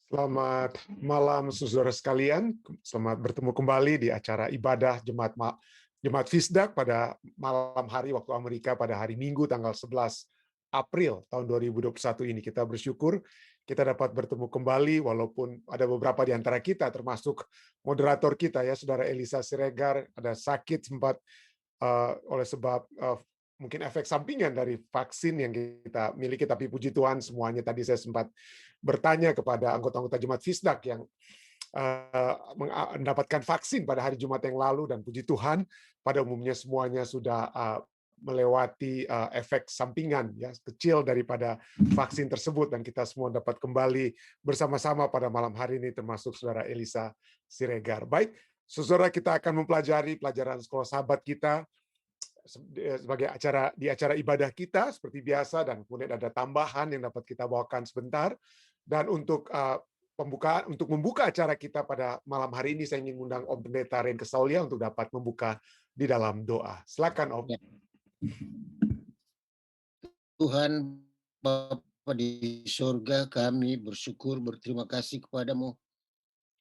Selamat malam saudara sekalian, selamat bertemu kembali di acara ibadah Jemaat Fisdak pada malam hari waktu Amerika pada hari Minggu tanggal 11 April tahun 2021 ini. Kita bersyukur kita dapat bertemu kembali walaupun ada beberapa di antara kita termasuk moderator kita ya Saudara Elisa Siregar ada sakit sempat oleh sebab mungkin efek sampingan dari vaksin yang kita miliki, tapi puji Tuhan semuanya tadi saya sempat bertanya kepada anggota-anggota Jemaat Fisdak yang mendapatkan vaksin pada hari Jumat yang lalu, dan puji Tuhan pada umumnya semuanya sudah melewati efek sampingan ya kecil daripada vaksin tersebut, dan kita semua dapat kembali bersama-sama pada malam hari ini termasuk Saudara Elisa Siregar. Baik, saudara, kita akan mempelajari pelajaran sekolah sahabat kita sebagai acara ibadah kita seperti biasa, dan kemudian ada tambahan yang dapat kita bawakan sebentar. Dan untuk membuka acara kita pada malam hari ini, saya ingin mengundang Om Pendeta Ren Kesaulia untuk dapat membuka di dalam doa. Silakan Om. Ya. Tuhan Bapa di surga, kami bersyukur, berterima kasih kepadamu.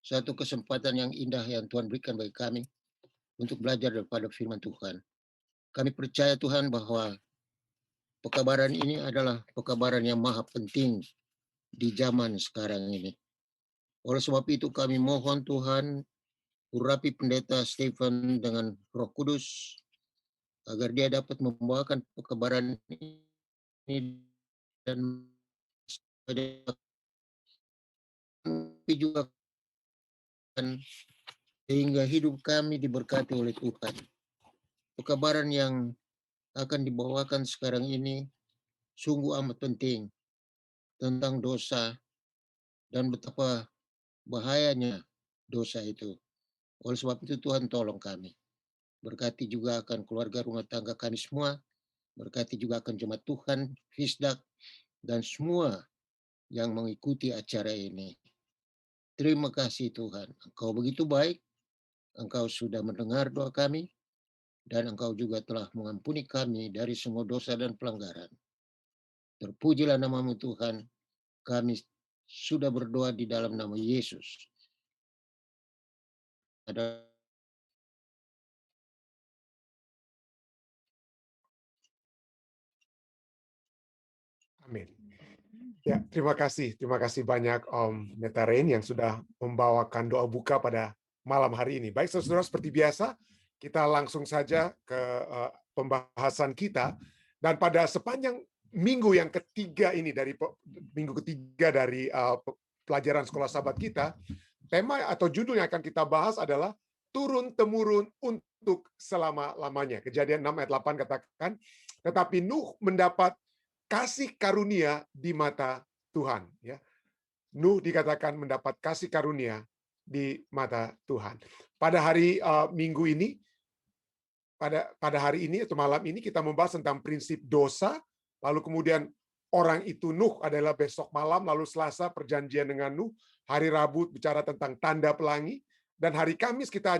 Satu kesempatan yang indah yang Tuhan berikan bagi kami untuk belajar daripada firman Tuhan. Kami percaya Tuhan bahwa pekabaran ini adalah pekabaran yang maha penting di zaman sekarang ini. Oleh sebab itu kami mohon Tuhan, urapi pendeta Stephen dengan Roh Kudus, agar dia dapat membawakan pekabaran ini dan tapi juga sehingga hidup kami diberkati oleh Tuhan. Pekabaran yang akan dibawakan sekarang ini sungguh amat penting tentang dosa dan betapa bahayanya dosa itu. Oleh sebab itu Tuhan tolong kami. Berkati juga akan keluarga rumah tangga kami semua. Berkati juga akan jemaat Tuhan, Fisdak, dan semua yang mengikuti acara ini. Terima kasih Tuhan. Engkau begitu baik. Engkau sudah mendengar doa kami. Dan Engkau juga telah mengampuni kami dari semua dosa dan pelanggaran. Terpujilah namamu Tuhan. Kami sudah berdoa di dalam nama Yesus. Amin. Ya, terima kasih banyak Om Pendeta Ren yang sudah membawakan doa buka pada malam hari ini. Baik saudara, seperti biasa kita langsung saja ke pembahasan kita. Dan pada sepanjang minggu yang ketiga ini, dari minggu ketiga dari pelajaran sekolah sahabat kita, tema atau judul yang akan kita bahas adalah turun-temurun untuk selama-lamanya. Kejadian 6 ayat 8 katakan, tetapi Nuh mendapat kasih karunia di mata Tuhan. Ya, Nuh dikatakan mendapat kasih karunia di mata Tuhan. Pada hari Minggu ini, pada hari ini atau malam ini kita membahas tentang prinsip dosa. Lalu kemudian orang itu Nuh adalah besok malam. Lalu Selasa perjanjian dengan Nuh. Hari Rabu bicara tentang tanda pelangi. Dan hari Kamis kita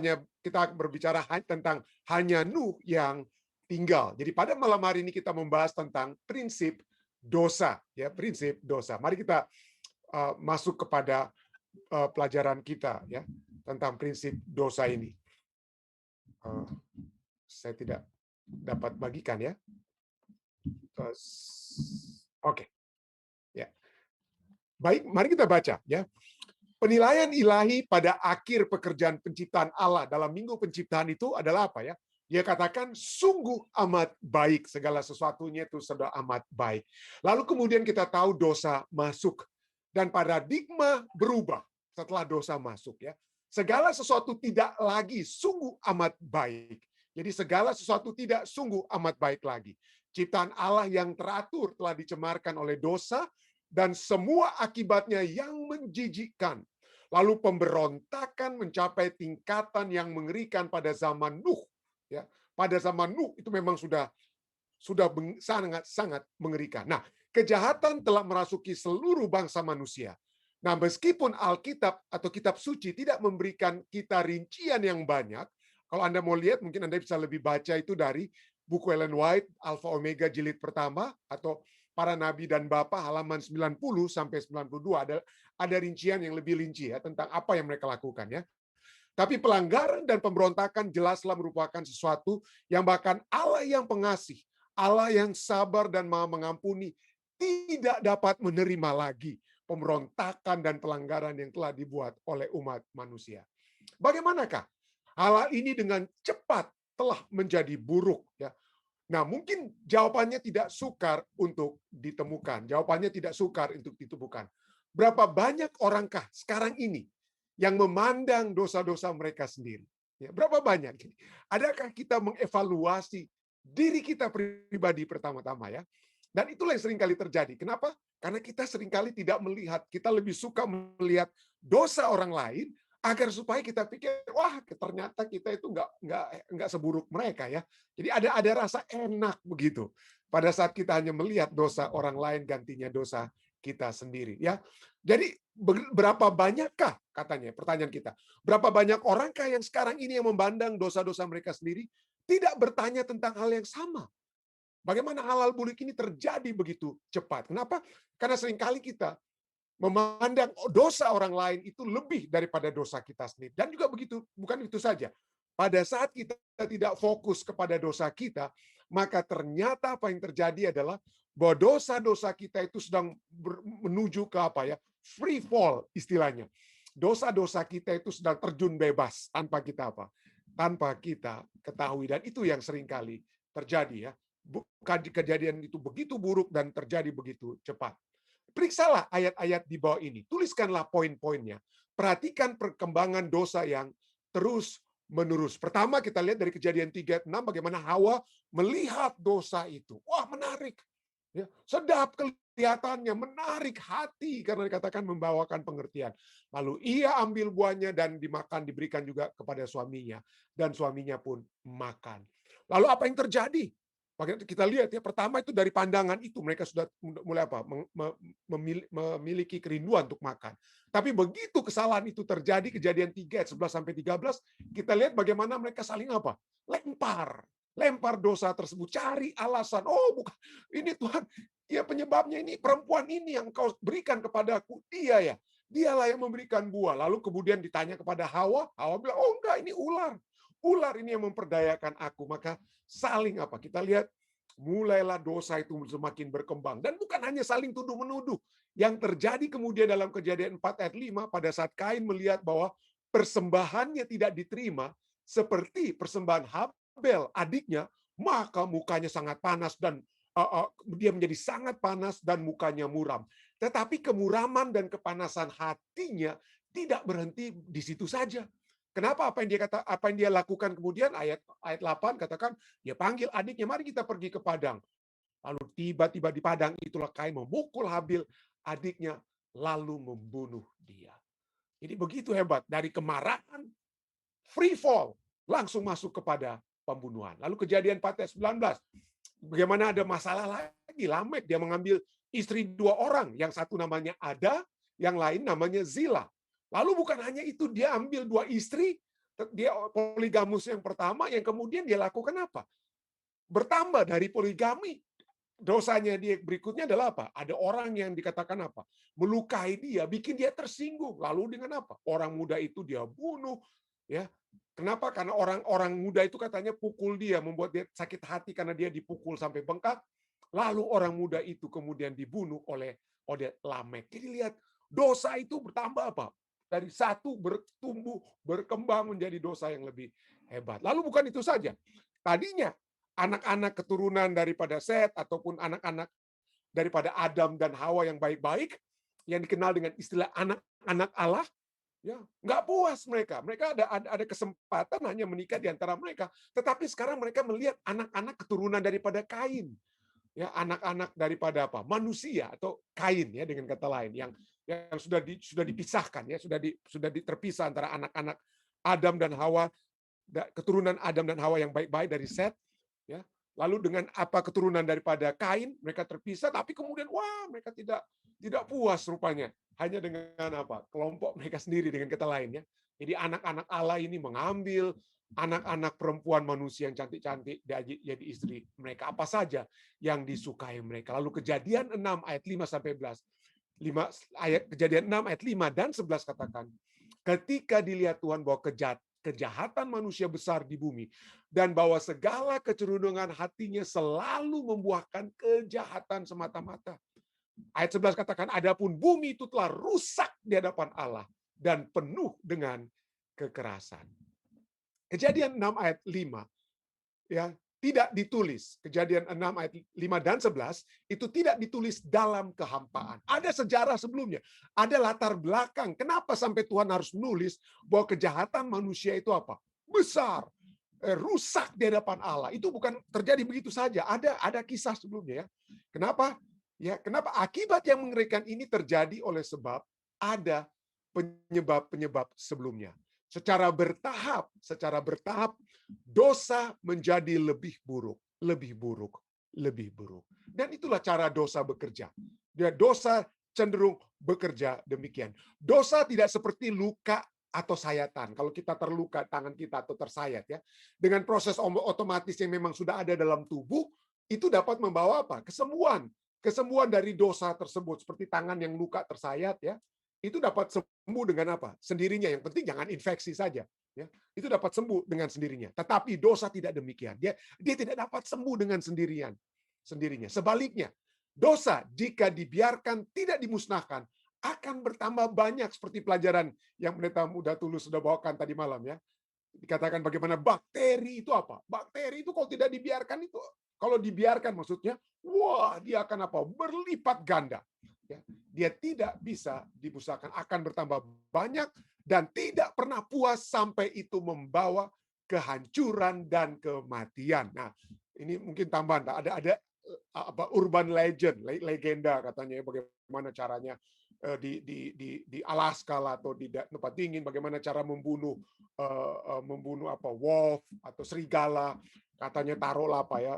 berbicara tentang hanya Nuh yang tinggal. Jadi pada malam hari ini kita membahas tentang prinsip dosa, ya, prinsip dosa. Mari kita masuk kepada pelajaran kita, ya, tentang prinsip dosa ini. Saya tidak dapat bagikan, ya. Oke, ya. Baik, mari kita baca, ya. Penilaian ilahi pada akhir pekerjaan penciptaan Allah dalam minggu penciptaan itu adalah apa, ya? Dia katakan sungguh amat baik, segala sesuatunya itu sudah amat baik. Lalu kemudian kita tahu dosa masuk dan paradigma berubah setelah dosa masuk, ya. Segala sesuatu tidak lagi sungguh amat baik. Jadi segala sesuatu tidak sungguh amat baik lagi. Ciptaan Allah yang teratur telah dicemarkan oleh dosa dan semua akibatnya yang menjijikkan. Lalu pemberontakan mencapai tingkatan yang mengerikan pada zaman Nuh. Ya, pada zaman Nuh itu memang sudah sangat mengerikan. Nah, kejahatan telah merasuki seluruh bangsa manusia. Nah, meskipun Alkitab atau kitab suci tidak memberikan kita rincian yang banyak, kalau Anda mau lihat mungkin Anda bisa lebih baca itu dari buku Ellen White Alpha Omega jilid pertama, atau para nabi dan bapa halaman 90 sampai 92 ada rincian yang lebih rinci ya tentang apa yang mereka lakukan ya. Tapi pelanggaran dan pemberontakan jelaslah merupakan sesuatu yang bahkan Allah yang pengasih, Allah yang sabar dan Maha mengampuni tidak dapat menerima lagi pemberontakan dan pelanggaran yang telah dibuat oleh umat manusia. Bagaimanakah hal ini dengan cepat telah menjadi buruk ya. Nah, mungkin jawabannya tidak sukar untuk ditemukan. Jawabannya tidak sukar untuk ditemukan. Berapa banyak orangkah sekarang ini yang memandang dosa-dosa mereka sendiri? Ya, berapa banyak? Adakah kita mengevaluasi diri kita pribadi pertama-tama ya? Dan itulah yang seringkali terjadi. Kenapa? Karena kita seringkali tidak melihat, kita lebih suka melihat dosa orang lain agar supaya kita pikir, wah ternyata kita itu nggak seburuk mereka ya. Jadi ada rasa enak begitu pada saat kita hanya melihat dosa orang lain gantinya dosa kita sendiri ya. Jadi berapa banyakkah katanya pertanyaan kita, berapa banyak orangkah yang sekarang ini yang memandang dosa-dosa mereka sendiri tidak bertanya tentang hal yang sama? Bagaimana hal-hal buruk ini terjadi begitu cepat? Kenapa? Karena seringkali kita memandang dosa orang lain itu lebih daripada dosa kita sendiri. Dan juga begitu, bukan itu saja. Pada saat kita tidak fokus kepada dosa kita, maka ternyata apa yang terjadi adalah bahwa dosa-dosa kita itu sedang menuju ke apa ya? Free fall istilahnya. Dosa-dosa kita itu sedang terjun bebas tanpa kita apa? Tanpa kita ketahui, dan itu yang seringkali terjadi ya. Kejadian itu begitu buruk dan terjadi begitu cepat. Periksalah ayat-ayat di bawah ini. Tuliskanlah poin-poinnya. Perhatikan perkembangan dosa yang terus-menerus. Pertama kita lihat dari Kejadian 3:6 bagaimana Hawa melihat dosa itu. Wah, menarik. Ya, sedap kelihatannya, menarik hati karena dikatakan membawakan pengertian. Lalu ia ambil buahnya dan dimakan, diberikan juga kepada suaminya. Dan suaminya pun makan. Lalu apa yang terjadi? Kita lihat ya, pertama itu dari pandangan itu mereka sudah mulai apa? Memiliki kerinduan untuk makan. Tapi begitu kesalahan itu terjadi, Kejadian 3 ayat 11 sampai 13, kita lihat bagaimana mereka saling apa? Lempar dosa tersebut, cari alasan. Oh, bukan ini Tuhan, ya penyebabnya ini perempuan ini yang kau berikan kepadaku. Dia ya, dialah yang memberikan buah. Lalu kemudian ditanya kepada Hawa, Hawa bilang, oh enggak, ini ular. Ular ini yang memperdayakan aku. Maka saling apa? Kita lihat mulailah dosa itu semakin berkembang. Dan bukan hanya saling tuduh-menuduh. Yang terjadi kemudian dalam Kejadian 4 ayat 5, pada saat Kain melihat bahwa persembahannya tidak diterima, seperti persembahan Habel, adiknya, maka mukanya sangat panas dan dia menjadi sangat panas dan mukanya muram. Tetapi kemuraman dan kepanasan hatinya tidak berhenti di situ saja. Kenapa? Apa yang dia lakukan kemudian? Ayat 8 katakan dia panggil adiknya, mari kita pergi ke padang. Lalu tiba-tiba di padang itulah Kain memukul Habil adiknya lalu membunuh dia. Jadi begitu hebat, dari kemarahan free fall langsung masuk kepada pembunuhan. Lalu Kejadian 4 ayat 19. Bagaimana ada masalah lagi, Lamek dia mengambil istri 2 orang, yang satu namanya Ada, yang lain namanya Zila. Lalu bukan hanya itu, dia ambil 2 istri, dia poligamus yang pertama, yang kemudian dia lakukan apa? Bertambah dari poligami. Dosanya dia berikutnya adalah apa? Ada orang yang dikatakan apa? Melukai dia, bikin dia tersinggung. Lalu dengan apa? Orang muda itu dia bunuh, ya. Kenapa? Karena orang-orang muda itu katanya pukul dia, membuat dia sakit hati karena dia dipukul sampai bengkak. Lalu orang muda itu kemudian dibunuh oleh Lamek. Jadi lihat, dosa itu bertambah apa? Dari satu bertumbuh, berkembang menjadi dosa yang lebih hebat. Lalu bukan itu saja. Tadinya anak-anak keturunan daripada Set ataupun anak-anak daripada Adam dan Hawa yang baik-baik, yang dikenal dengan istilah anak-anak Allah, ya nggak puas mereka. Mereka ada kesempatan hanya menikah di antara mereka. Tetapi sekarang mereka melihat anak-anak keturunan daripada Kain, ya anak-anak daripada apa? Manusia atau Kain ya dengan kata lain yang sudah dipisahkan ya sudah terpisah antara anak-anak Adam dan Hawa, keturunan Adam dan Hawa yang baik-baik dari Set, ya. Lalu dengan apa keturunan daripada Kain, mereka terpisah, tapi kemudian wah mereka tidak puas rupanya hanya dengan apa kelompok mereka sendiri dengan kata lain ya. Jadi anak-anak Allah ini mengambil anak-anak perempuan manusia yang cantik-cantik jadi istri mereka, apa saja yang disukai mereka. Lalu Kejadian 6 ayat 5 sampai 11. 5 ayat Kejadian 6 ayat 5 dan 11 katakan, ketika dilihat Tuhan bahwa kejahatan manusia besar di bumi dan bahwa segala kecerunungan hatinya selalu membuahkan kejahatan semata-mata. Ayat 11 katakan, adapun bumi itu telah rusak di hadapan Allah dan penuh dengan kekerasan. Kejadian 6 ayat 5 ya, tidak ditulis. Kejadian 6 ayat 5 dan 11 itu tidak ditulis dalam kehampaan. Ada sejarah sebelumnya, ada latar belakang. Kenapa sampai Tuhan harus menulis bahwa kejahatan manusia itu apa? Besar, rusak di hadapan Allah. Itu bukan terjadi begitu saja. Ada kisah sebelumnya ya. Kenapa? Ya, kenapa akibat yang mengerikan ini terjadi oleh sebab ada penyebab-penyebab sebelumnya. Secara bertahap dosa menjadi lebih buruk, lebih buruk, lebih buruk. Dan itulah cara dosa bekerja. Dosa cenderung bekerja demikian. Dosa tidak seperti luka atau sayatan. Kalau kita terluka tangan kita atau tersayat ya, dengan proses otomatis yang memang sudah ada dalam tubuh, itu dapat membawa apa? Kesembuhan. Kesembuhan dari dosa tersebut, seperti tangan yang luka tersayat ya, itu dapat sembuh dengan apa? Sendirinya. Yang penting jangan infeksi saja. Ya, itu dapat sembuh dengan sendirinya. Tetapi dosa tidak demikian. Dia tidak dapat sembuh dengan sendirinya. Sebaliknya, dosa jika dibiarkan tidak dimusnahkan akan bertambah banyak, seperti pelajaran yang Pendeta Muda Tulus sudah bawakan tadi malam ya. Dikatakan bagaimana bakteri itu apa? Bakteri itu kalau tidak dibiarkan itu, kalau dibiarkan maksudnya, wah dia akan apa? Berlipat ganda. Ya, dia tidak bisa dimusnahkan, akan bertambah banyak dan tidak pernah puas sampai itu membawa kehancuran dan kematian. Nah, ini mungkin tambahan, ada apa urban legend, legenda katanya bagaimana caranya di Alaska lah, atau di tempat dingin, bagaimana cara membunuh apa wolf atau serigala, katanya taruhlah apa ya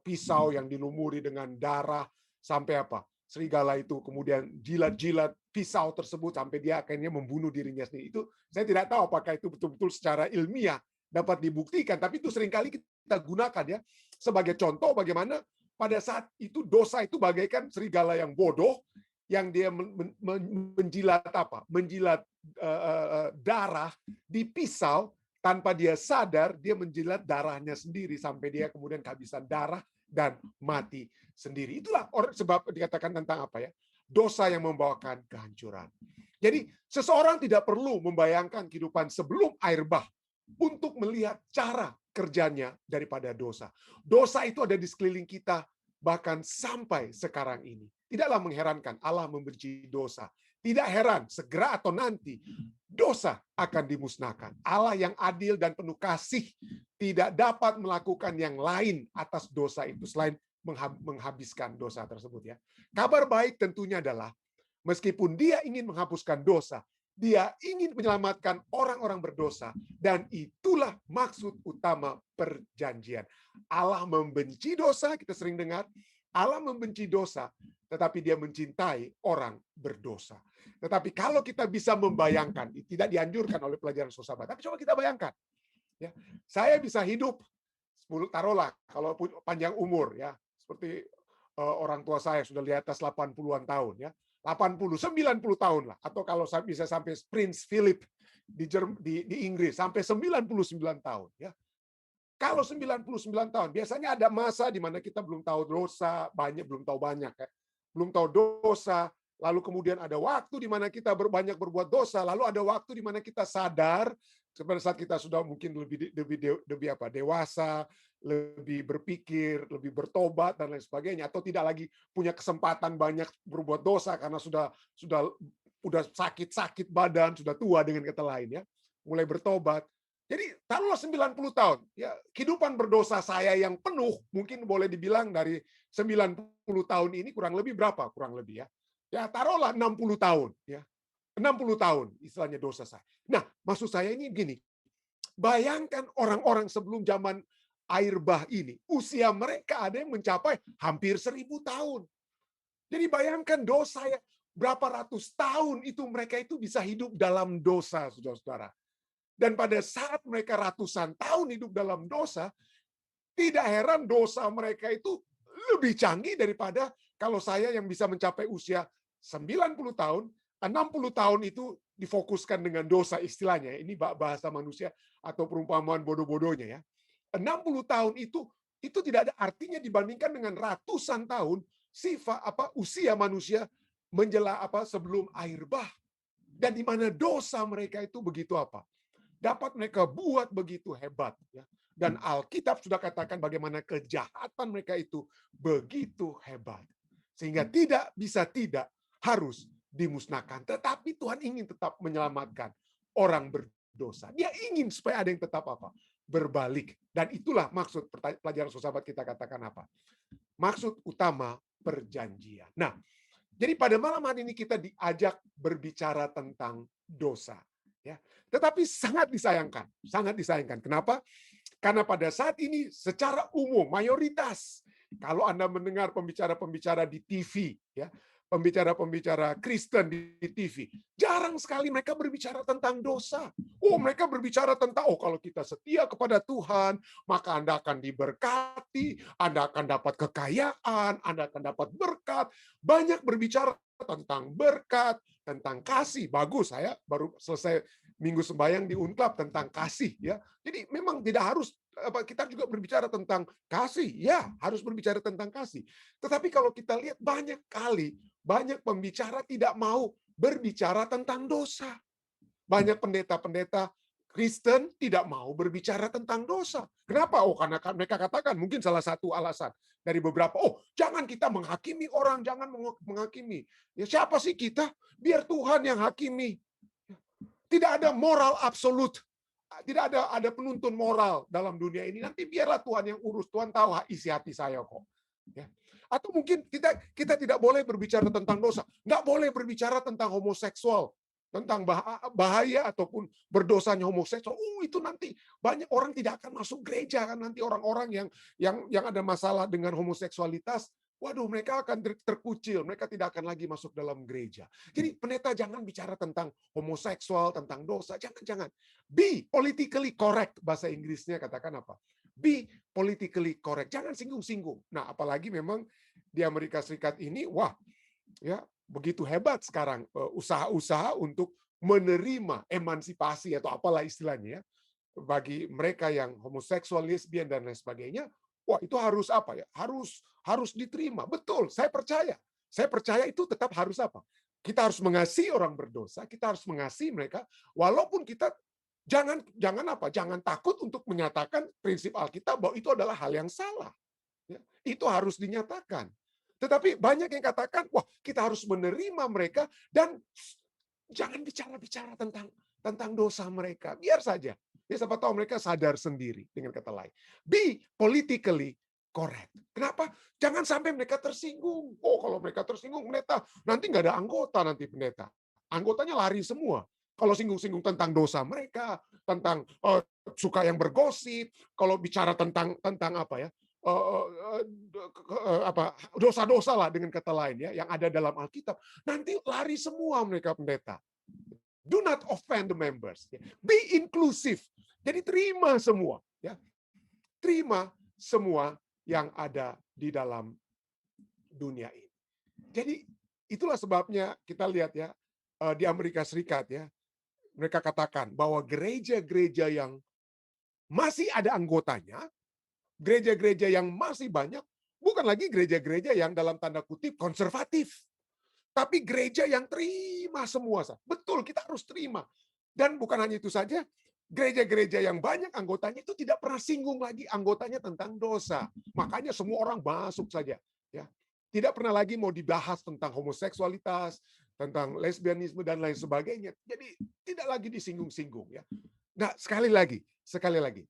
pisau yang dilumuri dengan darah sampai apa serigala itu kemudian jilat-jilat pisau tersebut sampai dia akhirnya membunuh dirinya sendiri. Itu saya tidak tahu apakah itu betul-betul secara ilmiah dapat dibuktikan, tapi itu seringkali kita gunakan ya sebagai contoh bagaimana pada saat itu dosa itu bagaikan serigala yang bodoh yang dia menjilat apa? Menjilat darah di pisau tanpa dia sadar, dia menjilat darahnya sendiri sampai dia kemudian kehabisan darah dan mati sendiri. Itulah sebab dikatakan tentang apa ya? Dosa yang membawakan kehancuran. Jadi seseorang tidak perlu membayangkan kehidupan sebelum air bah untuk melihat cara kerjanya daripada dosa. Dosa itu ada di sekeliling kita bahkan sampai sekarang ini. Tidaklah mengherankan Allah membenci dosa. Tidak heran, segera atau nanti dosa akan dimusnahkan. Allah yang adil dan penuh kasih tidak dapat melakukan yang lain atas dosa itu selain menghabiskan dosa tersebut ya. Kabar baik tentunya adalah meskipun dia ingin menghapuskan dosa, dia ingin menyelamatkan orang-orang berdosa, dan itulah maksud utama perjanjian. Allah membenci dosa, kita sering dengar, Allah membenci dosa, tetapi dia mencintai orang berdosa. Tetapi kalau kita bisa membayangkan, tidak dianjurkan oleh pelajaran sahabat, tapi coba kita bayangkan, ya, saya bisa hidup 10 taruhlah kalau panjang umur ya, seperti orang tua saya sudah di atas 80-an tahun ya. 80, 90 tahun lah, atau kalau bisa sampai Prince Philip di Inggris sampai 99 tahun ya. Kalau 99 tahun, biasanya ada masa di mana kita belum tahu dosa, belum tahu banyak ya. Belum tahu dosa, lalu kemudian ada waktu di mana kita banyak berbuat dosa, lalu ada waktu di mana kita sadar pada saat kita sudah mungkin lebih dewasa, lebih berpikir, lebih bertobat dan lain sebagainya, atau tidak lagi punya kesempatan banyak berbuat dosa karena sudah sakit badan, sudah tua dengan kata lain ya, mulai bertobat. Jadi taruhlah 90 tahun, ya kehidupan berdosa saya yang penuh, mungkin boleh dibilang dari 90 tahun ini kurang lebih berapa? Kurang lebih ya. Ya taruhlah 60 tahun ya. 60 tahun istilahnya dosa saya. Nah, maksud saya ini gini. Bayangkan orang-orang sebelum zaman air bah ini, usia mereka ada yang mencapai hampir 1000 tahun. Jadi bayangkan dosa ya, berapa ratus tahun itu mereka itu bisa hidup dalam dosa, saudara-saudara. Dan pada saat mereka ratusan tahun hidup dalam dosa, tidak heran dosa mereka itu lebih canggih daripada kalau saya yang bisa mencapai usia 90 tahun, 60 tahun itu difokuskan dengan dosa istilahnya. Ini bahasa manusia atau perumpamaan bodoh-bodohnya ya. 60 tahun itu tidak ada artinya dibandingkan dengan ratusan tahun usia manusia sebelum air bah. Dan di mana dosa mereka itu begitu dapat mereka buat begitu hebat ya. Dan Alkitab sudah katakan bagaimana kejahatan mereka itu begitu hebat. Sehingga tidak harus dimusnahkan. Tetapi Tuhan ingin tetap menyelamatkan orang berdosa. Dia ingin supaya ada yang tetap berbalik. Dan itulah maksud pelajaran sahabat kita katakan maksud utama perjanjian. Nah, jadi pada malam hari ini kita diajak berbicara tentang dosa. Ya. Tetapi sangat disayangkan. Kenapa? Karena pada saat ini secara umum mayoritas kalau Anda mendengar pembicara-pembicara di TV ya, pembicara-pembicara Kristen di TV, jarang sekali mereka berbicara tentang dosa. Mereka berbicara tentang kalau kita setia kepada Tuhan, maka Anda akan diberkati, Anda akan dapat kekayaan, Anda akan dapat berkat. Banyak berbicara tentang berkat, tentang kasih. Bagus, saya baru selesai minggu sembahyang di Unklap tentang kasih ya. Jadi memang tidak harus kita juga berbicara tentang kasih. Ya, harus berbicara tentang kasih. Tetapi kalau kita lihat banyak pembicara tidak mau berbicara tentang dosa. Banyak pendeta-pendeta Kristen tidak mau berbicara tentang dosa. Kenapa? Karena mereka katakan mungkin salah satu alasan dari beberapa, jangan kita menghakimi orang, jangan menghakimi. Ya siapa sih kita? Biar Tuhan yang hakimi. Tidak ada moral absolut. Tidak ada penuntun moral dalam dunia ini. Nanti biarlah Tuhan yang urus. Tuhan tahu isi hati saya kok. Ya. Atau mungkin kita tidak boleh berbicara tentang dosa. Nggak boleh berbicara tentang homoseksual. Tentang bahaya ataupun berdosanya homoseksual. Itu nanti banyak orang tidak akan masuk gereja. Kan nanti orang-orang yang ada masalah dengan homoseksualitas, waduh, mereka akan terkucil. Mereka tidak akan lagi masuk dalam gereja. Jadi pendeta jangan bicara tentang homoseksual, tentang dosa. Jangan. Be politically correct. Bahasa Inggrisnya katakan apa? Be politically correct. Jangan singgung-singgung. Nah, apalagi memang di Amerika Serikat ini, ya begitu hebat sekarang usaha-usaha untuk menerima emansipasi atau apalah istilahnya ya. Bagi mereka yang homoseksual, lesbian dan lain sebagainya, itu harus harus diterima. Betul, saya percaya. Saya percaya itu tetap harus kita harus mengasihi orang berdosa, kita harus mengasihi mereka, walaupun kita jangan takut untuk menyatakan prinsip Alkitab bahwa itu adalah hal yang salah. Ya, itu harus dinyatakan. Tetapi banyak yang katakan, kita harus menerima mereka dan jangan bicara-bicara tentang dosa mereka. Biar saja. Ya, siapa tahu mereka sadar sendiri, dengan kata lain. Be politically correct. Kenapa? Jangan sampai mereka tersinggung. Kalau mereka tersinggung, pendeta, nanti nggak ada anggota nanti pendeta. Anggotanya lari semua. Kalau singgung-singgung tentang dosa mereka, tentang suka yang bergosip, kalau bicara tentang dosa-dosa lah dengan kata lain ya, yang ada dalam Alkitab, nanti lari semua mereka pendeta. Do not offend the members. Be inclusive. Jadi terima semua. Ya. Terima semua yang ada di dalam dunia ini. Jadi itulah sebabnya kita lihat ya, di Amerika Serikat ya, mereka katakan bahwa gereja-gereja yang masih ada anggotanya, gereja-gereja yang masih banyak, bukan lagi gereja-gereja yang dalam tanda kutip konservatif. Tapi gereja yang terima semua. Betul, kita harus terima. Dan bukan hanya itu saja, gereja-gereja yang banyak anggotanya itu tidak pernah singgung lagi anggotanya tentang dosa. Makanya semua orang masuk saja. Ya. Tidak pernah lagi mau dibahas tentang homoseksualitas, tentang lesbianisme, dan lain sebagainya. Jadi tidak lagi disinggung-singgung. Ya. Nah, sekali lagi,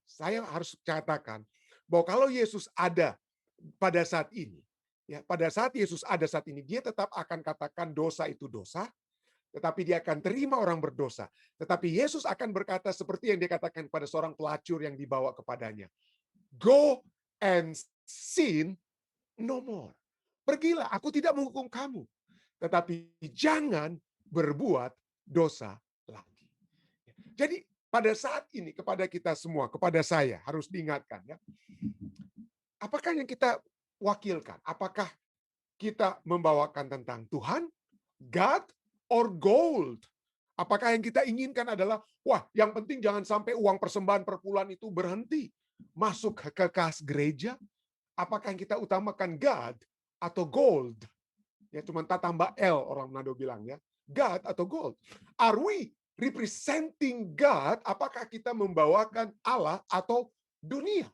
saya harus katakan, bahwa kalau Yesus ada pada saat ini, ya pada saat Yesus ada saat ini, dia tetap akan katakan dosa itu dosa, tetapi dia akan terima orang berdosa. Tetapi Yesus akan berkata seperti yang dia katakan pada seorang pelacur yang dibawa kepadanya. Go and sin no more. Pergilah, aku tidak menghukum kamu. Tetapi jangan berbuat dosa lagi. Jadi pada saat ini kepada kita semua, kepada saya harus diingatkan ya. Apakah yang kita wakilkan? Apakah kita membawakan tentang Tuhan, God, or gold? Apakah yang kita inginkan adalah, wah, yang penting jangan sampai uang persembahan per bulan itu berhenti masuk ke kas gereja? Apakah yang kita utamakan God atau gold? Ya, cuma tambah L orang Manado bilang ya. God atau gold? Are we representing God? Apakah kita membawakan Allah atau dunia?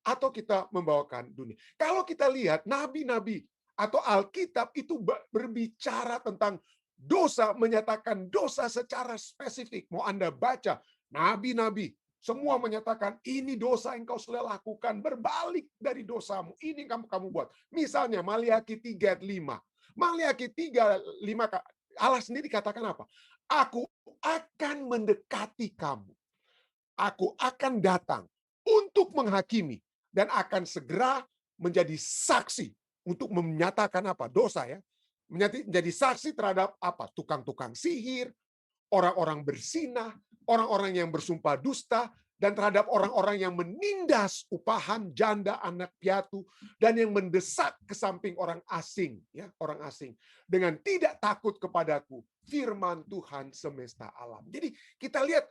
Atau kita membawakan dunia. Kalau kita lihat nabi-nabi atau Alkitab itu berbicara tentang dosa, menyatakan dosa secara spesifik. Mau Anda baca, nabi-nabi semua menyatakan ini dosa yang kau sudah lakukan, berbalik dari dosamu. Ini yang kamu buat. Misalnya Maliaki 3 ayat 5. Maliaki 3 5 Allah sendiri katakan apa? Aku akan mendekati kamu. Aku akan datang untuk menghakimi dan akan segera menjadi saksi untuk menyatakan apa? Dosa ya. Menjadi saksi terhadap apa? Tukang-tukang sihir, orang-orang berzinah, orang-orang yang bersumpah dusta, dan terhadap orang-orang yang menindas upahan janda anak piatu dan yang mendesak ke samping orang asing, ya, orang asing dengan tidak takut kepadaku, firman Tuhan semesta alam. Jadi kita lihat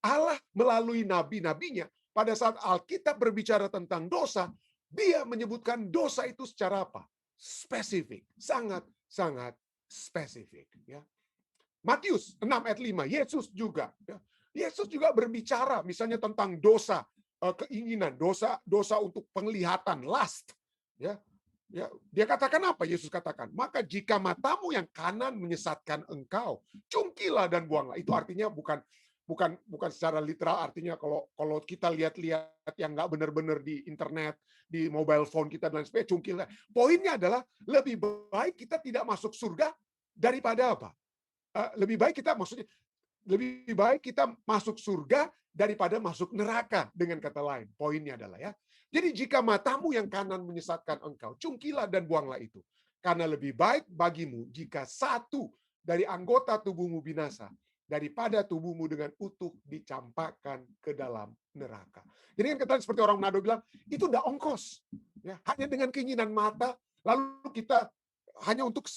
Allah melalui nabi-nabinya pada saat Alkitab berbicara tentang dosa, dia menyebutkan dosa itu secara apa? Spesifik, sangat spesifik, ya. Matius 6 ayat 5, Yesus juga ya. Yesus juga berbicara misalnya tentang dosa, keinginan, dosa untuk penglihatan, lust, ya. Ya, dia katakan apa? Yesus katakan, maka jika matamu yang kanan menyesatkan engkau, cungkilah dan buanglah. Itu artinya bukan secara literal, artinya kalau kita lihat-lihat yang nggak benar-benar di internet, di mobile phone kita dan sebagainya, cungkilah. Poinnya adalah lebih baik kita tidak masuk surga daripada apa? Lebih baik kita masuk surga daripada masuk neraka, dengan kata lain. Poinnya adalah ya. Jadi jika matamu yang kanan menyesatkan engkau, cungkilah dan buanglah itu. Karena lebih baik bagimu jika satu dari anggota tubuhmu binasa daripada tubuhmu dengan utuh dicampakkan ke dalam neraka. Jadi kan kata seperti orang Manado bilang, itu udah ongkos. Ya, hanya dengan keinginan mata, lalu kita hanya untuk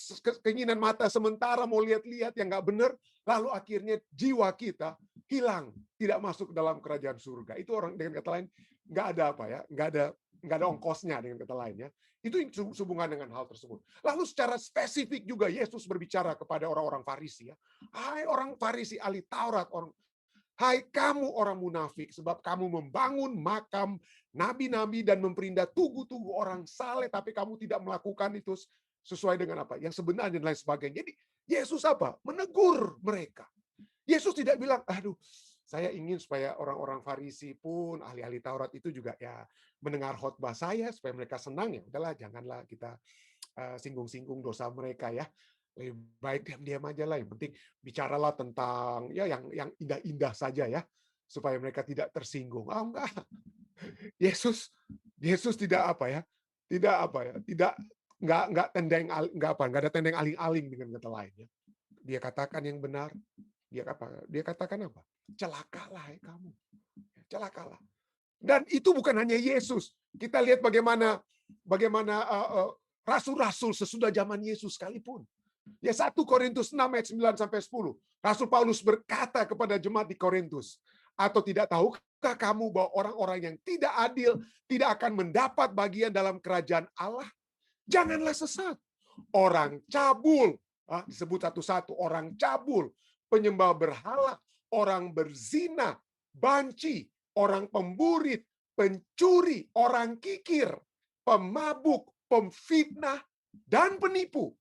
keinginan mata sementara mau lihat-lihat yang nggak benar, lalu akhirnya jiwa kita hilang, tidak masuk dalam kerajaan surga. Itu orang dengan kata lain nggak ada apa ya, nggak ada ongkosnya dengan kata lain ya. Itu sehubungan dengan hal tersebut. Lalu secara spesifik juga Yesus berbicara kepada orang-orang Farisi ya. Hai orang Farisi ahli Taurat, hai kamu orang munafik, sebab kamu membangun makam nabi-nabi dan memperindah tugu-tugu orang saleh, tapi kamu tidak melakukan itu sesuai dengan apa? Yang sebenarnya dan lain sebagainya. Jadi Yesus apa? Menegur mereka. Yesus tidak bilang, aduh, saya ingin supaya orang-orang Farisi pun, ahli-ahli Taurat itu juga ya mendengar khotbah saya, supaya mereka senang ya. Udahlah, janganlah kita singgung-singgung dosa mereka ya. Lebih baik diam-diam aja lah. Yang penting bicaralah tentang ya yang indah-indah saja ya, supaya mereka tidak tersinggung. Oh enggak. Yesus tidak apa ya? Tidak apa ya? Tidak nggak ada tendeng aling-aling dengan kata lain ya. Dia katakan yang benar. Dia katakan apa? Celakalah kamu. Celakalah. Dan itu bukan hanya Yesus. Kita lihat bagaimana rasul-rasul sesudah zaman Yesus sekalipun. Ya 1 Korintus 6 ayat 9 sampai 10. Rasul Paulus berkata kepada jemaat di Korintus, atau tidak tahukah kamu bahwa orang-orang yang tidak adil tidak akan mendapat bagian dalam kerajaan Allah? Janganlah sesat. Orang cabul, disebut satu-satu, orang cabul, penyembah berhala, orang berzina, banci, orang pemburit, pencuri, orang kikir, pemabuk, pemfitnah, dan penipu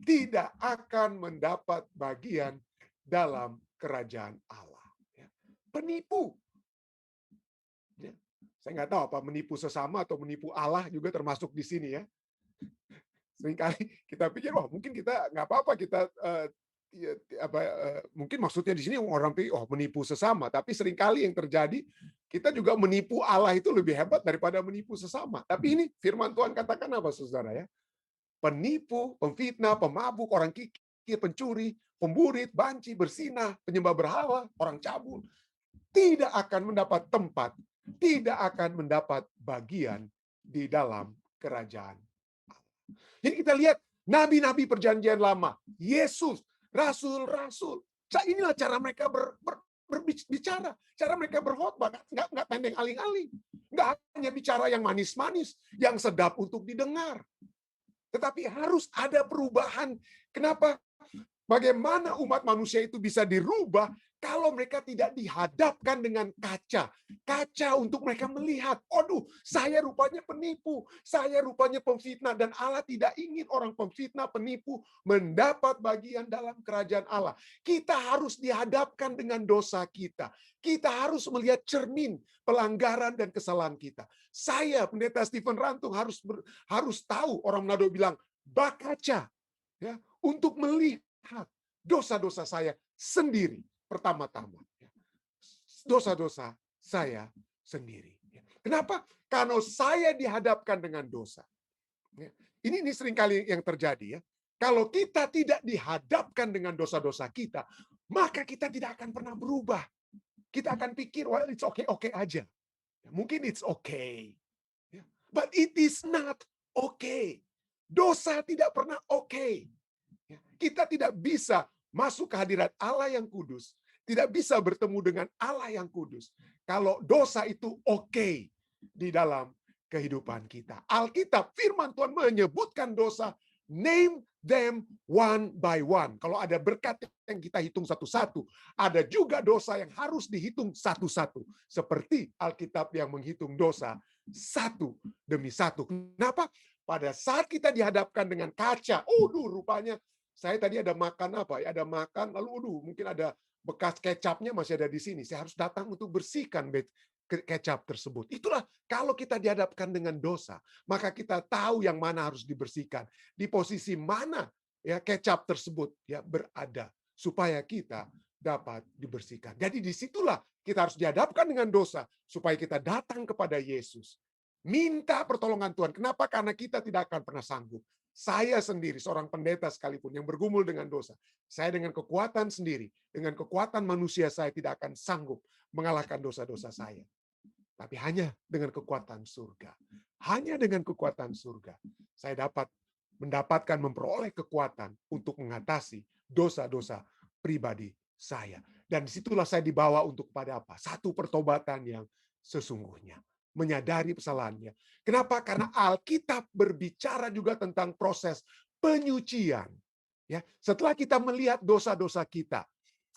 tidak akan mendapat bagian dalam kerajaan Allah. Penipu. Saya nggak tahu apa menipu sesama atau menipu Allah juga termasuk di sini ya. Seringkali kita pikir, wah mungkin kita nggak apa-apa kita mungkin maksudnya di sini orang pikir, oh menipu sesama, tapi seringkali yang terjadi kita juga menipu Allah itu lebih hebat daripada menipu sesama. Tapi ini firman Tuhan katakan apa saudara ya? Penipu, pemfitnah, pemabuk, orang kikir, pencuri, pemburit, banci, bersinah, penyembah berhala, orang cabul, tidak akan mendapat tempat, tidak akan mendapat bagian di dalam kerajaan. Jadi kita lihat nabi-nabi perjanjian lama, Yesus, rasul-rasul. Inilah cara mereka berbicara, cara mereka berkhotbah, nggak pendek aling-aling, nggak hanya bicara yang manis-manis, yang sedap untuk didengar, tetapi harus ada perubahan. Kenapa? Bagaimana umat manusia itu bisa dirubah kalau mereka tidak dihadapkan dengan kaca. Kaca untuk mereka melihat, aduh, saya rupanya penipu, saya rupanya pemfitnah, dan Allah tidak ingin orang pemfitnah, penipu mendapat bagian dalam kerajaan Allah. Kita harus dihadapkan dengan dosa kita. Kita harus melihat cermin pelanggaran dan kesalahan kita. Saya, Pendeta Stephen Rantung, harus tahu, orang Manado bilang, bak kaca, ya, untuk melihat dosa-dosa saya sendiri pertama-tama. Dosa-dosa saya sendiri. Kenapa? Karena saya dihadapkan dengan dosa. Ini seringkali yang terjadi, ya. Kalau kita tidak dihadapkan dengan dosa-dosa kita, maka kita tidak akan pernah berubah. Kita akan pikir, well, it's okay aja. Mungkin it's okay. But it is not okay. Dosa tidak pernah okay. Kita tidak bisa masuk ke hadirat Allah yang kudus, tidak bisa bertemu dengan Allah yang kudus kalau dosa itu okay di dalam kehidupan kita. Alkitab, firman Tuhan menyebutkan dosa, name them one by one. Kalau ada berkat yang kita hitung satu-satu, ada juga dosa yang harus dihitung satu-satu. Seperti Alkitab yang menghitung dosa satu demi satu. Kenapa? Pada saat kita dihadapkan dengan kaca, rupanya saya tadi ada makan apa? Ada makan, lalu mungkin ada bekas kecapnya masih ada di sini. Saya harus datang untuk bersihkan kecap tersebut. Itulah kalau kita dihadapkan dengan dosa, maka kita tahu yang mana harus dibersihkan. Di posisi mana ya kecap tersebut ya berada supaya kita dapat dibersihkan. Jadi disitulah kita harus dihadapkan dengan dosa supaya kita datang kepada Yesus. Minta pertolongan Tuhan. Kenapa? Karena kita tidak akan pernah sanggup. Saya sendiri, seorang pendeta sekalipun yang bergumul dengan dosa, saya dengan kekuatan sendiri, dengan kekuatan manusia saya tidak akan sanggup mengalahkan dosa-dosa saya. Tapi hanya dengan kekuatan surga. Hanya dengan kekuatan surga, saya dapat memperoleh kekuatan untuk mengatasi dosa-dosa pribadi saya. Dan disitulah saya dibawa untuk pada apa? Satu pertobatan yang sesungguhnya. Menyadari kesalahannya. Kenapa? Karena Alkitab berbicara juga tentang proses penyucian. Ya, setelah kita melihat dosa-dosa kita,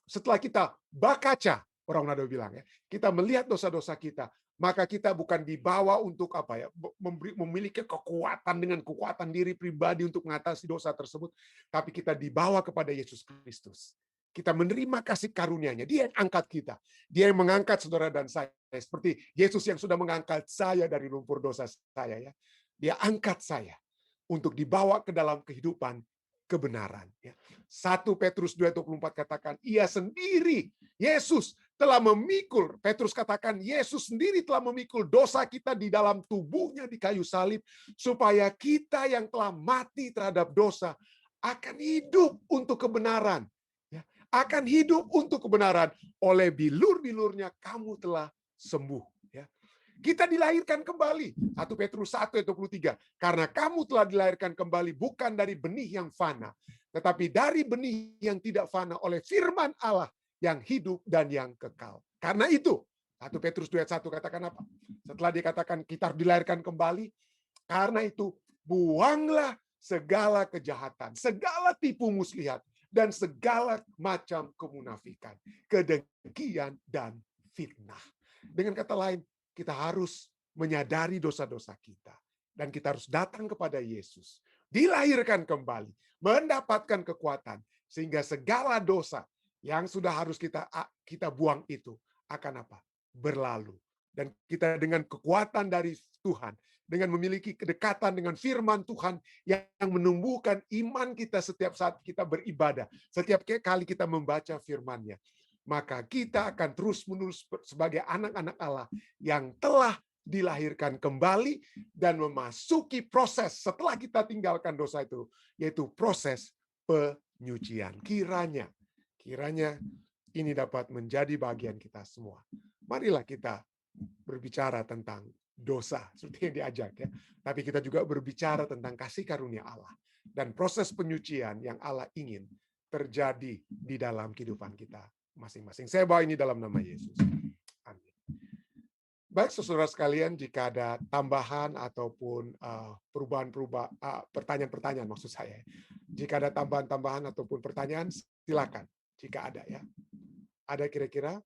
setelah kita bakaca, orang Manado bilang ya, kita melihat dosa-dosa kita, maka kita bukan dibawa untuk apa ya, memiliki kekuatan dengan kekuatan diri pribadi untuk mengatasi dosa tersebut, tapi kita dibawa kepada Yesus Kristus. Kita menerima kasih karunia-Nya. Dia yang angkat kita. Dia yang mengangkat saudara dan saya. Seperti Yesus yang sudah mengangkat saya dari lumpur dosa saya. Ya. Dia angkat saya untuk dibawa ke dalam kehidupan kebenaran. 1 Petrus 2:24 katakan, ia sendiri, Yesus telah memikul, Petrus katakan, Yesus sendiri telah memikul dosa kita di dalam tubuhnya di kayu salib, supaya kita yang telah mati terhadap dosa akan hidup untuk kebenaran. Akan hidup untuk kebenaran. Oleh bilur-bilurnya kamu telah sembuh. Ya. Kita dilahirkan kembali. 1 Petrus 1:23. Karena kamu telah dilahirkan kembali bukan dari benih yang fana, tetapi dari benih yang tidak fana oleh firman Allah yang hidup dan yang kekal. Karena itu, 1 Petrus 2:1 katakan apa? Setelah dikatakan kita harus dilahirkan kembali, karena itu buanglah segala kejahatan, segala tipu muslihat, dan segala macam kemunafikan, kedengkian, dan fitnah. Dengan kata lain, kita harus menyadari dosa-dosa kita. Dan kita harus datang kepada Yesus. Dilahirkan kembali, mendapatkan kekuatan. Sehingga segala dosa yang sudah harus kita buang itu akan apa? Berlalu. Dan kita dengan kekuatan dari Tuhan, dengan memiliki kedekatan dengan firman Tuhan yang menumbuhkan iman kita setiap saat kita beribadah, setiap kali kita membaca firman-Nya, maka kita akan terus-menerus sebagai anak-anak Allah yang telah dilahirkan kembali dan memasuki proses setelah kita tinggalkan dosa itu, yaitu proses penyucian. Kiranya ini dapat menjadi bagian kita semua. Marilah kita berbicara tentang dosa seperti yang diajak ya. Tapi kita juga berbicara tentang kasih karunia Allah dan proses penyucian yang Allah ingin terjadi di dalam kehidupan kita masing-masing. Saya bawa ini dalam nama Yesus. Amin. Baik, saudara sekalian, jika ada tambahan ataupun pertanyaan-pertanyaan maksud saya. Jika ada tambahan-tambahan ataupun pertanyaan, silakan. Jika ada ya. Ada kira-kira?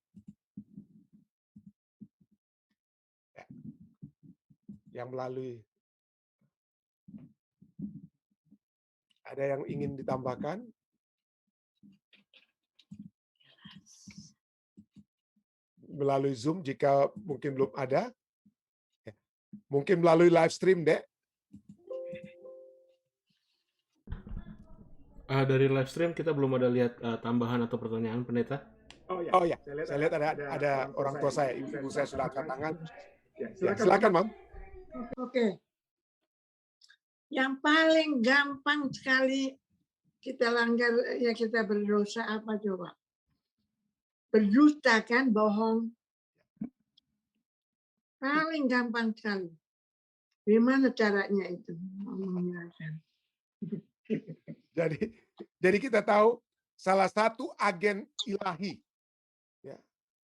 Ya. Yang melalui. Ada yang ingin ditambahkan? Melalui Zoom jika mungkin belum ada. Mungkin melalui live stream, Dek. Dari live stream kita belum ada lihat tambahan atau pertanyaan, Pendeta. Oh ya, saya lihat ada orang tua saya, ibu saya sudah angkat tangan. Ya, silakan, Mam. Oke. Yang paling gampang sekali kita langgar, ya kita berdosa apa coba? Berdusta kan, bohong. Paling gampang sekali. Gimana caranya itu? Jadi kita tahu salah satu agen ilahi, ya,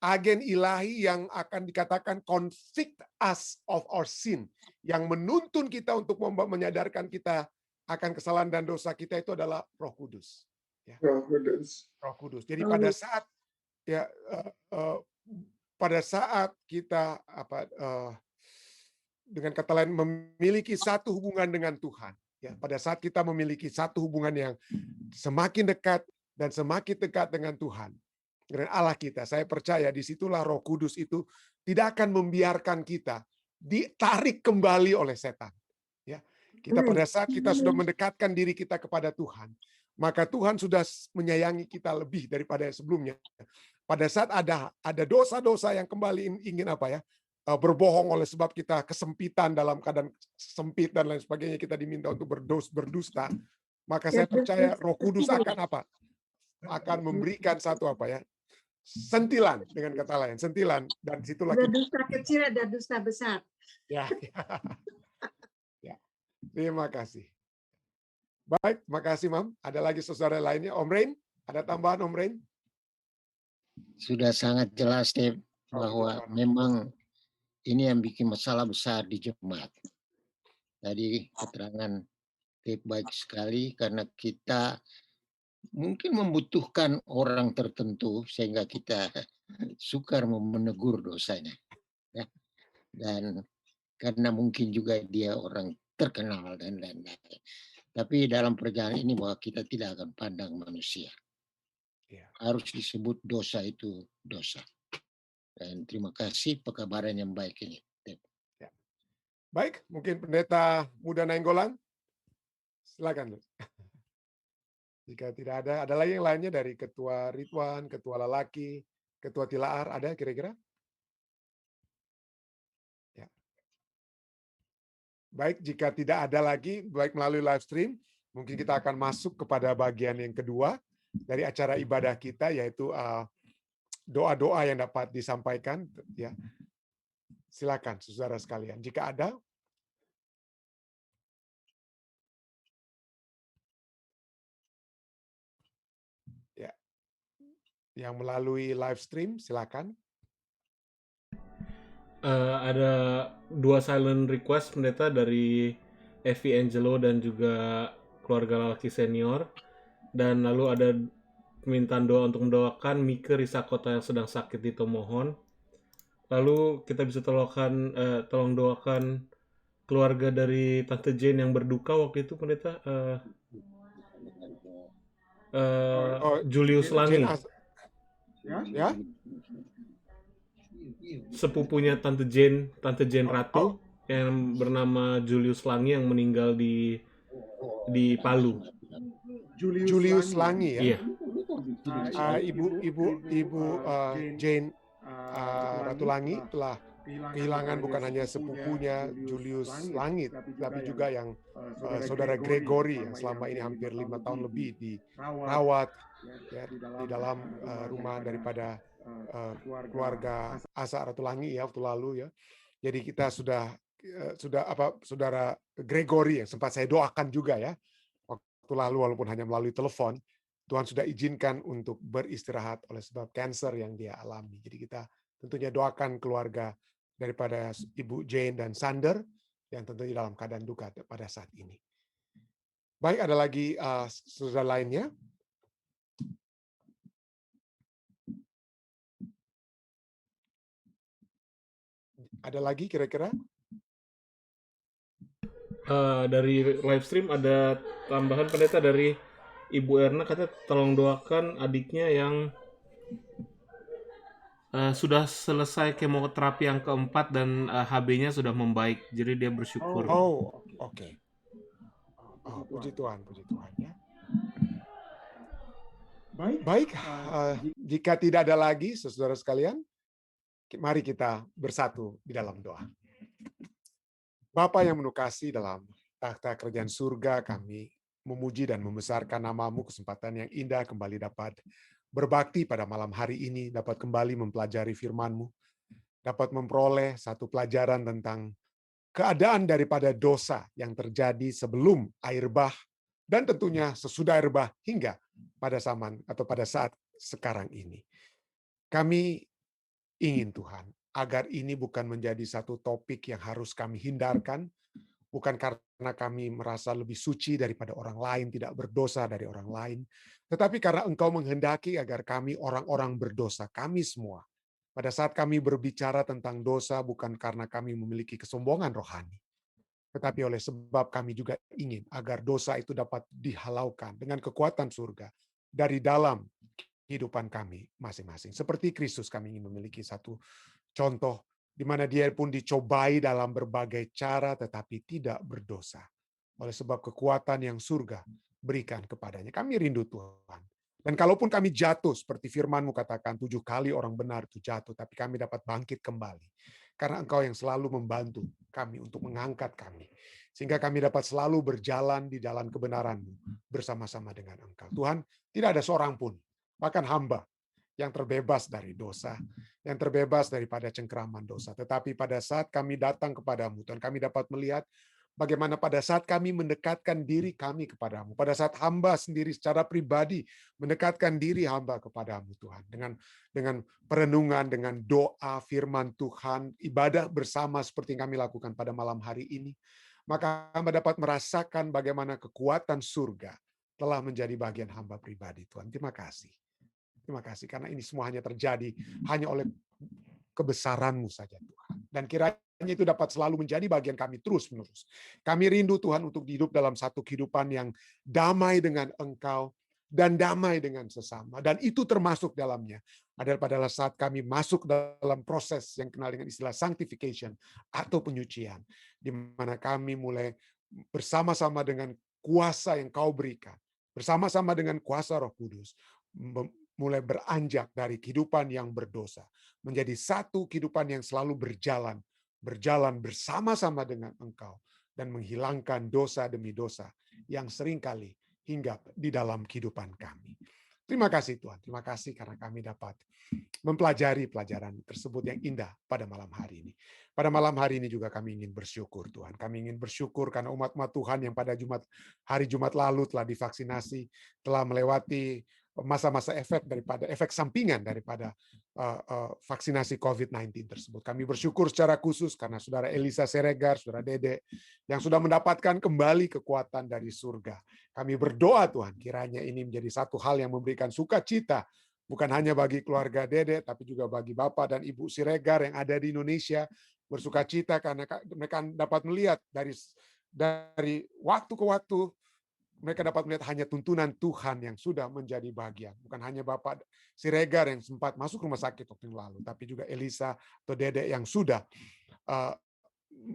agen ilahi yang akan dikatakan convict us of our sin, yang menuntun kita untuk menyadarkan kita akan kesalahan dan dosa kita itu adalah Roh Kudus. Ya. Roh Kudus. Jadi pada saat kita dengan kata lain memiliki satu hubungan dengan Tuhan. Ya, pada saat kita memiliki satu hubungan yang semakin dekat dan semakin dekat dengan Tuhan, dengan Allah kita, saya percaya disitulah Roh Kudus itu tidak akan membiarkan kita ditarik kembali oleh setan. Ya, kita pada saat kita sudah mendekatkan diri kita kepada Tuhan, maka Tuhan sudah menyayangi kita lebih daripada sebelumnya. Pada saat ada dosa-dosa yang kembali ingin berbohong oleh sebab kita kesempitan dalam keadaan sempit dan lain sebagainya, kita diminta untuk berdusta, maka saya percaya Roh Kudus akan memberikan satu sentilan, dengan kata lain sentilan, dan situlah ada dusta kecil, ada dusta besar. Ya. Terima kasih. Baik, terima kasih, Mam. Ada lagi saudara lainnya, Om Rain? Ada tambahan, Om Rain? Sudah sangat jelas, Steve, bahwa memang ini yang bikin masalah besar di jemaat. Tadi keterangan baik sekali karena kita mungkin membutuhkan orang tertentu sehingga kita sukar menegur dosanya. Ya. Dan karena mungkin juga dia orang terkenal dan lain-lain. Tapi dalam perjalanan ini bahwa kita tidak akan pandang manusia. Harus disebut dosa itu dosa. Dan terima kasih pekabaran yang baik ini. Ya. Baik, mungkin Pendeta Muda Nainggolan, silakan. Jika tidak ada lagi yang lainnya dari Ketua Ridwan, Ketua Lelaki, Ketua Tilaar, ada kira-kira? Ya. Baik, jika tidak ada lagi, baik melalui live stream, mungkin kita akan masuk kepada bagian yang kedua dari acara ibadah kita, yaitu doa-doa yang dapat disampaikan, ya. Silakan saudara sekalian, jika ada. Ya. Yang melalui live stream, silakan. Ada 2 silent request, Pendeta, dari Evi Angelo dan juga keluarga lelaki senior. Dan lalu ada permintaan doa untuk mendoakan Mike Risakota yang sedang sakit di Tomohon. Lalu kita bisa tolong doakan keluarga dari Tante Jane yang berduka waktu itu, Pendeta. Julius Langi. Ya? Sepupunya Tante Jane Ratu yang bernama Julius Langi yang meninggal di Palu. Julius Langi, ya. Iya. Ibu Jane Ratu Langi telah kehilangan bukan hanya sepupunya Julius Langit, tapi juga yang saudara Gregory yang selama ini hampir 5 tahun lebih dirawat ya, di dalam rumah daripada keluarga Asa Ratulangi ya waktu lalu ya. Jadi kita sudah saudara Gregory yang sempat saya doakan juga ya waktu lalu walaupun hanya melalui telepon, Tuhan sudah izinkan untuk beristirahat oleh sebab kanker yang dia alami. Jadi kita tentunya doakan keluarga daripada Ibu Jane dan Sander yang tentunya dalam keadaan duka pada saat ini. Baik, ada lagi saudara lainnya? Ada lagi kira-kira? Dari live stream ada tambahan pendeta dari Ibu Erna, katanya tolong doakan adiknya yang sudah selesai kemoterapi yang keempat dan HB-nya sudah membaik, jadi dia bersyukur. Oh, oke. Oh, puji Tuhan ya. Baik, jika tidak ada lagi, saudara sekalian, mari kita bersatu di dalam doa. Bapa yang penuh kasih, dalam takhta kerajaan surga, kami memuji dan membesarkan nama-Mu, kesempatan yang indah kembali dapat berbakti pada malam hari ini, dapat kembali mempelajari firman-Mu, dapat memperoleh satu pelajaran tentang keadaan daripada dosa yang terjadi sebelum air bah, dan tentunya sesudah air bah hingga pada zaman atau pada saat sekarang ini. Kami ingin Tuhan, agar ini bukan menjadi satu topik yang harus kami hindarkan, bukan karena kami merasa lebih suci daripada orang lain, tidak berdosa dari orang lain, tetapi karena Engkau menghendaki agar kami orang-orang berdosa, kami semua. Pada saat kami berbicara tentang dosa, bukan karena kami memiliki kesombongan rohani, tetapi oleh sebab kami juga ingin agar dosa itu dapat dihalaukan dengan kekuatan surga dari dalam kehidupan kami masing-masing. Seperti Kristus, kami ingin memiliki satu contoh di mana dia pun dicobai dalam berbagai cara tetapi tidak berdosa. Oleh sebab kekuatan yang surga berikan kepadanya. Kami rindu Tuhan. Dan kalaupun kami jatuh, seperti firman-Mu katakan, 7 kali orang benar itu jatuh, tapi kami dapat bangkit kembali. Karena Engkau yang selalu membantu kami untuk mengangkat kami. Sehingga kami dapat selalu berjalan di jalan kebenaran-Mu bersama-sama dengan Engkau. Tuhan, tidak ada seorang pun, bahkan hamba, yang terbebas dari dosa, yang terbebas daripada cengkeraman dosa. Tetapi pada saat kami datang kepadamu, Tuhan, kami dapat melihat bagaimana pada saat kami mendekatkan diri kami kepadamu, pada saat hamba sendiri secara pribadi mendekatkan diri hamba kepadamu, Tuhan, dengan perenungan, dengan doa, firman Tuhan, ibadah bersama seperti yang kami lakukan pada malam hari ini, maka hamba dapat merasakan bagaimana kekuatan surga telah menjadi bagian hamba pribadi, Tuhan. Terima kasih. Terima kasih, karena ini semua hanya terjadi hanya oleh kebesaran-Mu saja, Tuhan. Dan kiranya itu dapat selalu menjadi bagian kami terus-menerus. Kami rindu, Tuhan, untuk hidup dalam satu kehidupan yang damai dengan Engkau dan damai dengan sesama. Dan itu termasuk dalamnya adalah pada saat kami masuk dalam proses yang kenal dengan istilah sanctification atau penyucian, di mana kami mulai bersama-sama dengan kuasa yang Kau berikan, bersama-sama dengan kuasa Roh Kudus, mulai beranjak dari kehidupan yang berdosa menjadi satu kehidupan yang selalu berjalan bersama-sama dengan Engkau dan menghilangkan dosa demi dosa yang seringkali hinggap di dalam kehidupan kami. Terima kasih Tuhan, terima kasih karena kami dapat mempelajari pelajaran tersebut yang indah pada malam hari ini. Pada malam hari ini juga kami ingin bersyukur Tuhan. Kami ingin bersyukur karena umat-umat Tuhan yang pada hari Jumat lalu telah divaksinasi, telah melewati masa-masa efek sampingan daripada vaksinasi COVID-19 tersebut. Kami bersyukur secara khusus karena Saudara Elisa Siregar, Saudara Dede, yang sudah mendapatkan kembali kekuatan dari surga. Kami berdoa Tuhan, kiranya ini menjadi satu hal yang memberikan sukacita, bukan hanya bagi keluarga Dede, tapi juga bagi Bapak dan Ibu Siregar yang ada di Indonesia, bersukacita karena mereka dapat melihat dari waktu ke waktu, mereka dapat melihat hanya tuntunan Tuhan yang sudah menjadi bagian. Bukan hanya Bapak Siregar yang sempat masuk rumah sakit waktu yang lalu, tapi juga Elisa atau Dede yang sudah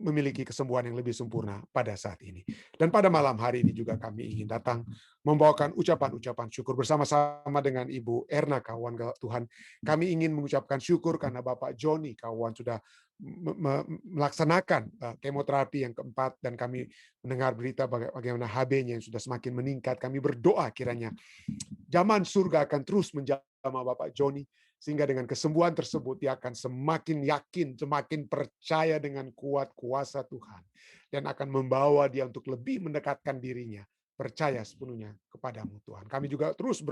memiliki kesembuhan yang lebih sempurna pada saat ini. Dan pada malam hari ini juga kami ingin datang membawakan ucapan-ucapan syukur bersama-sama dengan Ibu Erna, kawan Tuhan. Kami ingin mengucapkan syukur karena Bapak Joni, kawan, sudah melaksanakan kemoterapi yang keempat, dan kami mendengar berita bagaimana HB-nya yang sudah semakin meningkat. Kami berdoa kiranya zaman surga akan terus menjamah Bapak Joni, sehingga dengan kesembuhan tersebut dia akan semakin yakin, semakin percaya dengan kuat kuasa Tuhan, dan akan membawa dia untuk lebih mendekatkan dirinya, percaya sepenuhnya kepadamu Tuhan. Kami juga terus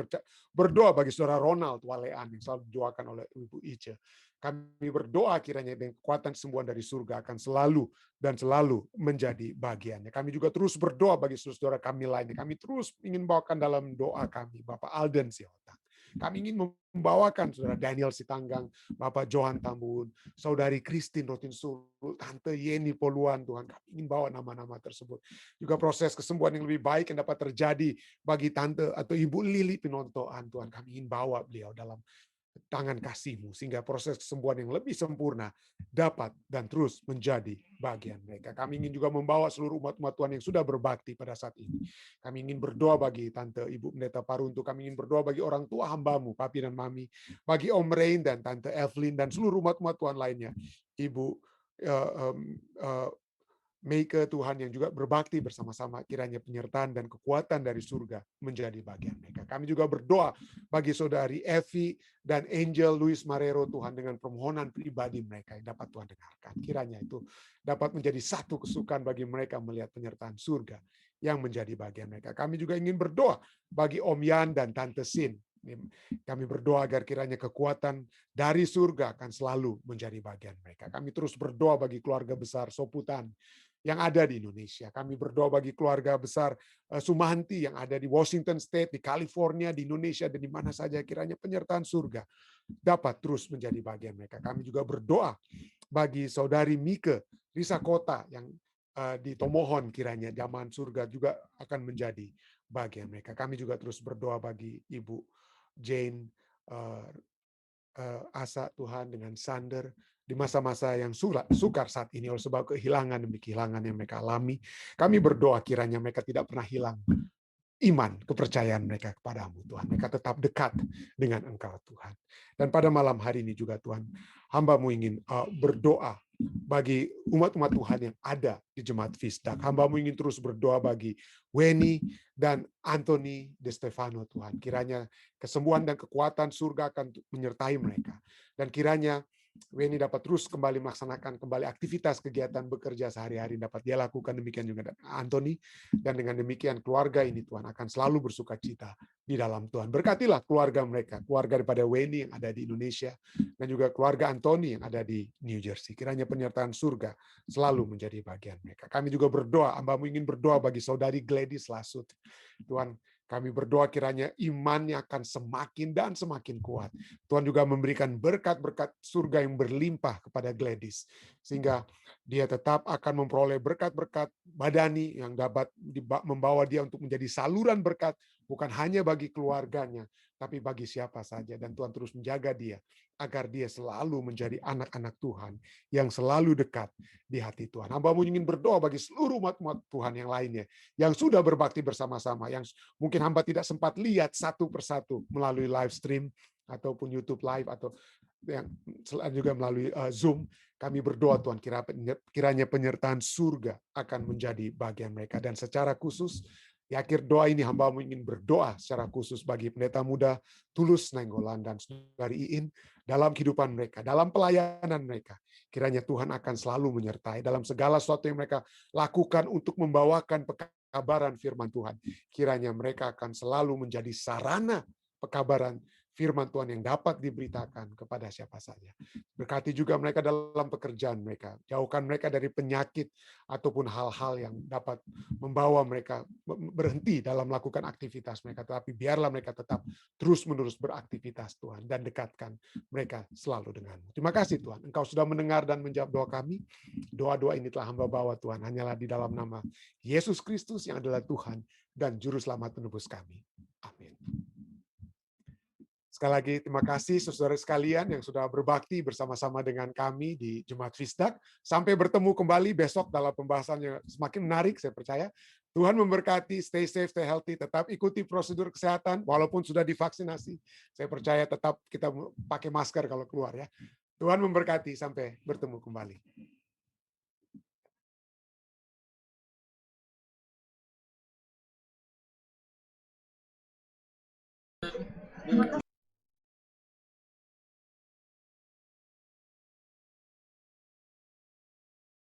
berdoa bagi saudara Ronald Walean yang selalu didoakan oleh Ibu Ice. Kami berdoa kiranya dengan kekuatan sembuhan dari surga akan selalu dan selalu menjadi bagiannya. Kami juga terus berdoa bagi saudara kami lainnya. Kami terus ingin bawakan dalam doa kami Bapak Alden Sihotak. Kami ingin membawakan saudara Daniel Sitanggang, Bapak Johan Tambun, saudari Christine Rotinsulu, Tante Yeni Poluan, Tuhan. Kami ingin bawa nama-nama tersebut. Juga proses kesembuhan yang lebih baik yang dapat terjadi bagi Tante atau Ibu Lili Pinontoan, Tuhan. Kami ingin bawa beliau dalam tangan kasih-Mu, sehingga proses kesembuhan yang lebih sempurna dapat dan terus menjadi bagian mereka. Kami ingin juga membawa seluruh umat-umat Tuhan yang sudah berbakti pada saat ini. Kami ingin berdoa bagi Tante Ibu Pendeta Paruntu, kami ingin berdoa bagi orang tua hamba-Mu, Papi dan Mami, bagi Om Rain dan Tante Evelyn, dan seluruh umat-umat Tuhan lainnya. Ibu Meike Tuhan yang juga berbakti bersama-sama, kiranya penyertaan dan kekuatan dari surga menjadi bagian mereka. Kami juga berdoa bagi saudari Evi dan Angel Luis Marrero, Tuhan, dengan permohonan pribadi mereka yang dapat Tuhan dengarkan. Kiranya itu dapat menjadi satu kesukaan bagi mereka melihat penyertaan surga yang menjadi bagian mereka. Kami juga ingin berdoa bagi Om Yan dan Tante Sin. Kami berdoa agar kiranya kekuatan dari surga akan selalu menjadi bagian mereka. Kami terus berdoa bagi keluarga besar Soputan yang ada di Indonesia. Kami berdoa bagi keluarga besar Sumanti yang ada di Washington State, di California, di Indonesia, dan di mana saja kiranya penyertaan surga dapat terus menjadi bagian mereka. Kami juga berdoa bagi saudari Mike Risa Kota yang di Tomohon, kiranya zaman surga juga akan menjadi bagian mereka. Kami juga terus berdoa bagi Ibu Jane Asa, Tuhan, dengan Sander di masa-masa yang sukar saat ini oleh sebab kehilangan demi kehilangan yang mereka alami. Kami berdoa kiranya mereka tidak pernah hilang iman, kepercayaan mereka kepadamu, Tuhan. Mereka tetap dekat dengan Engkau, Tuhan. Dan pada malam hari ini juga, Tuhan, hamba-Mu ingin berdoa bagi umat-umat Tuhan yang ada di Jemaat Fisdak. Hamba-Mu ingin terus berdoa bagi Weni dan Anthony De Stefano, Tuhan. Kiranya kesembuhan dan kekuatan surga akan menyertai mereka. Dan kiranya Weni dapat terus kembali melaksanakan kembali aktivitas kegiatan bekerja sehari-hari dapat dia lakukan, demikian juga Anthony, dan dengan demikian keluarga ini Tuhan akan selalu bersuka cita di dalam Tuhan. Berkatilah keluarga mereka, keluarga daripada Weni yang ada di Indonesia dan juga keluarga Anthony yang ada di New Jersey. Kiranya penyertaan surga selalu menjadi bagian mereka. Kami juga berdoa, hamba-Mu ingin berdoa bagi saudari Gladys Lasut. Tuhan, kami berdoa kiranya imannya akan semakin dan semakin kuat. Tuhan juga memberikan berkat-berkat surga yang berlimpah kepada Gladys, sehingga dia tetap akan memperoleh berkat-berkat badani yang dapat membawa dia untuk menjadi saluran berkat, bukan hanya bagi keluarganya, tapi bagi siapa saja. Dan Tuhan terus menjaga dia, agar dia selalu menjadi anak-anak Tuhan yang selalu dekat di hati Tuhan. Hamba-Mu ingin berdoa bagi seluruh umat-umat Tuhan yang lainnya, yang sudah berbakti bersama-sama, yang mungkin hamba tidak sempat lihat satu persatu melalui live stream, ataupun YouTube live, atau yang juga melalui Zoom. Kami berdoa Tuhan, kiranya penyertaan surga akan menjadi bagian mereka. Dan secara khusus, di akhir doa ini hamba-Mu ingin berdoa secara khusus bagi pendeta muda Tulus Nainggolan dan saudari Iin dalam kehidupan mereka, dalam pelayanan mereka. Kiranya Tuhan akan selalu menyertai dalam segala sesuatu yang mereka lakukan untuk membawakan pekabaran firman Tuhan. Kiranya mereka akan selalu menjadi sarana pekabaran firman Tuhan yang dapat diberitakan kepada siapa saja. Berkati juga mereka dalam pekerjaan mereka. Jauhkan mereka dari penyakit ataupun hal-hal yang dapat membawa mereka berhenti dalam melakukan aktivitas mereka. Tetapi biarlah mereka tetap terus-menerus beraktivitas Tuhan, dan dekatkan mereka selalu dengan-Mu. Terima kasih Tuhan, Engkau sudah mendengar dan menjawab doa kami. Doa-doa ini telah hamba bawa Tuhan, hanyalah di dalam nama Yesus Kristus yang adalah Tuhan dan Juru Selamat penebus kami. Amin. Sekali lagi terima kasih saudara sekalian yang sudah berbakti bersama-sama dengan kami di Jemaat Fisdak. Sampai bertemu kembali besok dalam pembahasan yang semakin menarik, saya percaya. Tuhan memberkati, stay safe, stay healthy, tetap ikuti prosedur kesehatan walaupun sudah divaksinasi. Saya percaya tetap kita pakai masker kalau keluar ya. Tuhan memberkati, sampai bertemu kembali.